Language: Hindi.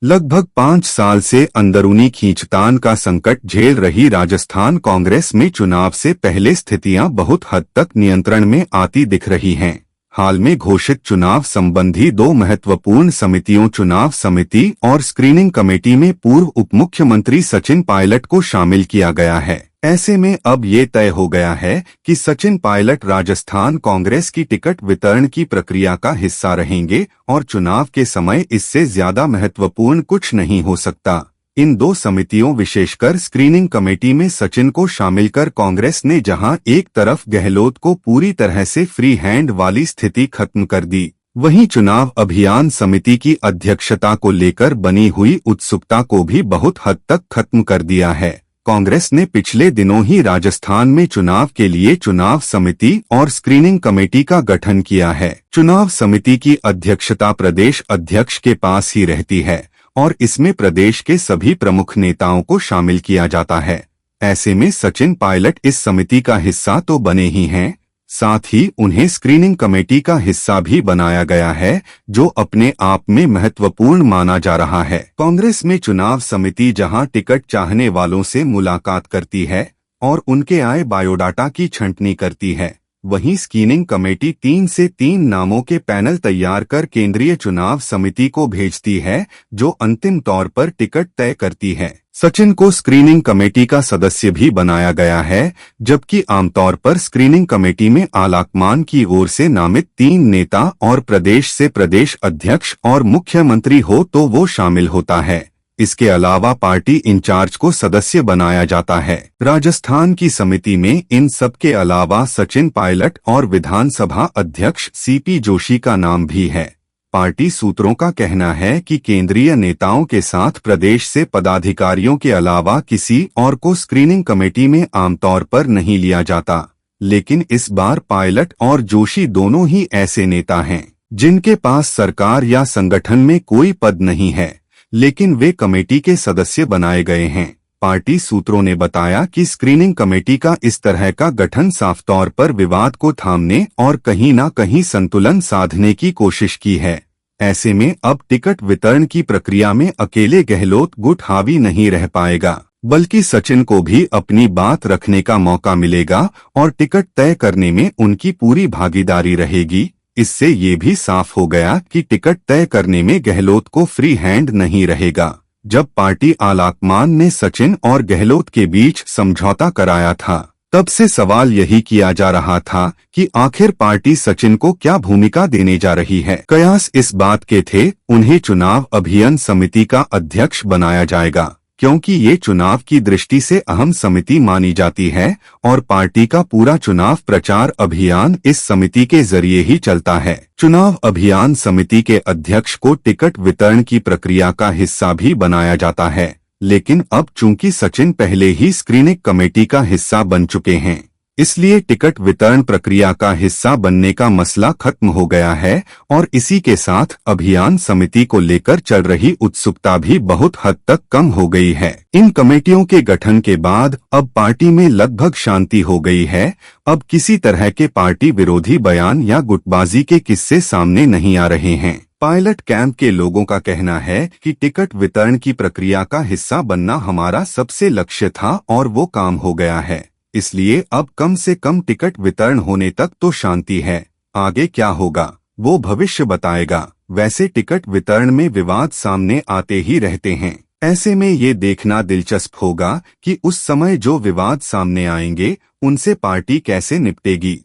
लगभग 5 साल से अंदरूनी खींचतान का संकट झेल रही राजस्थान कांग्रेस में चुनाव से पहले स्थितियां बहुत हद तक नियंत्रण में आती दिख रही हैं। हाल में घोषित चुनाव संबंधी 2 महत्वपूर्ण समितियों चुनाव समिति और स्क्रीनिंग कमेटी में पूर्व उप मुख्यमंत्री सचिन पायलट को शामिल किया गया है। ऐसे में अब ये तय हो गया है कि सचिन पायलट राजस्थान कांग्रेस की टिकट वितरण की प्रक्रिया का हिस्सा रहेंगे और चुनाव के समय इससे ज्यादा महत्वपूर्ण कुछ नहीं हो सकता। इन 2 समितियों विशेषकर स्क्रीनिंग कमेटी में सचिन को शामिल कर कांग्रेस ने जहां एक तरफ गहलोत को पूरी तरह से फ्री हैंड वाली स्थिति खत्म कर दी, वहीं चुनाव अभियान समिति की अध्यक्षता को लेकर बनी हुई उत्सुकता को भी बहुत हद तक खत्म कर दिया है। कांग्रेस ने पिछले दिनों ही राजस्थान में चुनाव के लिए चुनाव समिति और स्क्रीनिंग कमेटी का गठन किया है। चुनाव समिति की अध्यक्षता प्रदेश अध्यक्ष के पास ही रहती है और इसमें प्रदेश के सभी प्रमुख नेताओं को शामिल किया जाता है। ऐसे में सचिन पायलट इस समिति का हिस्सा तो बने ही हैं, साथ ही उन्हें स्क्रीनिंग कमेटी का हिस्सा भी बनाया गया है, जो अपने आप में महत्वपूर्ण माना जा रहा है। कांग्रेस में चुनाव समिति जहां टिकट चाहने वालों से मुलाकात करती है और उनके आए बायोडाटा की छंटनी करती है, वहीं स्क्रीनिंग कमेटी 3 से 3 नामों के पैनल तैयार कर केंद्रीय चुनाव समिति को भेजती है, जो अंतिम तौर पर टिकट तय करती है। सचिन को स्क्रीनिंग कमेटी का सदस्य भी बनाया गया है, जबकि आमतौर पर स्क्रीनिंग कमेटी में आलाकमान की ओर से नामित 3 नेता और प्रदेश से प्रदेश अध्यक्ष और मुख्यमंत्री हो तो वो शामिल होता है। इसके अलावा पार्टी इंचार्ज को सदस्य बनाया जाता है। राजस्थान की समिति में इन सब के अलावा सचिन पायलट और विधानसभा अध्यक्ष सीपी जोशी का नाम भी है। पार्टी सूत्रों का कहना है कि केंद्रीय नेताओं के साथ प्रदेश से पदाधिकारियों के अलावा किसी और को स्क्रीनिंग कमेटी में आमतौर पर नहीं लिया जाता, लेकिन इस बार पायलट और जोशी दोनों ही ऐसे नेता हैं जिनके पास सरकार या संगठन में कोई पद नहीं है, लेकिन वे कमेटी के सदस्य बनाए गए हैं। पार्टी सूत्रों ने बताया कि स्क्रीनिंग कमेटी का इस तरह का गठन साफ तौर पर विवाद को थामने और कहीं न कहीं संतुलन साधने की कोशिश की है। ऐसे में अब टिकट वितरण की प्रक्रिया में अकेले गहलोत गुट हावी नहीं रह पाएगा, बल्कि सचिन को भी अपनी बात रखने का मौका मिलेगा और टिकट तय करने में उनकी पूरी भागीदारी रहेगी। इससे ये भी साफ हो गया कि टिकट तय करने में गहलोत को फ्री हैंड नहीं रहेगा। जब पार्टी आलाकमान ने सचिन और गहलोत के बीच समझौता कराया था, तब से सवाल यही किया जा रहा था कि आखिर पार्टी सचिन को क्या भूमिका देने जा रही है। कयास इस बात के थे उन्हें चुनाव अभियान समिति का अध्यक्ष बनाया जाएगा, क्योंकि ये चुनाव की दृष्टि से अहम समिति मानी जाती है और पार्टी का पूरा चुनाव प्रचार अभियान इस समिति के जरिए ही चलता है। चुनाव अभियान समिति के अध्यक्ष को टिकट वितरण की प्रक्रिया का हिस्सा भी बनाया जाता है, लेकिन अब चूंकि सचिन पहले ही स्क्रीनिंग कमेटी का हिस्सा बन चुके हैं, इसलिए टिकट वितरण प्रक्रिया का हिस्सा बनने का मसला खत्म हो गया है और इसी के साथ अभियान समिति को लेकर चल रही उत्सुकता भी बहुत हद तक कम हो गई है। इन कमेटियों के गठन के बाद अब पार्टी में लगभग शांति हो गई है। अब किसी तरह के पार्टी विरोधी बयान या गुटबाजी के किस्से सामने नहीं आ रहे हैं। पायलट कैंप के लोगों का कहना है कि टिकट वितरण की प्रक्रिया का हिस्सा बनना हमारा सबसे लक्ष्य था और वो काम हो गया है, इसलिए अब कम से कम टिकट वितरण होने तक तो शांति है। आगे क्या होगा वो भविष्य बताएगा। वैसे टिकट वितरण में विवाद सामने आते ही रहते हैं। ऐसे में ये देखना दिलचस्प होगा कि उस समय जो विवाद सामने आएंगे उनसे पार्टी कैसे निपटेगी।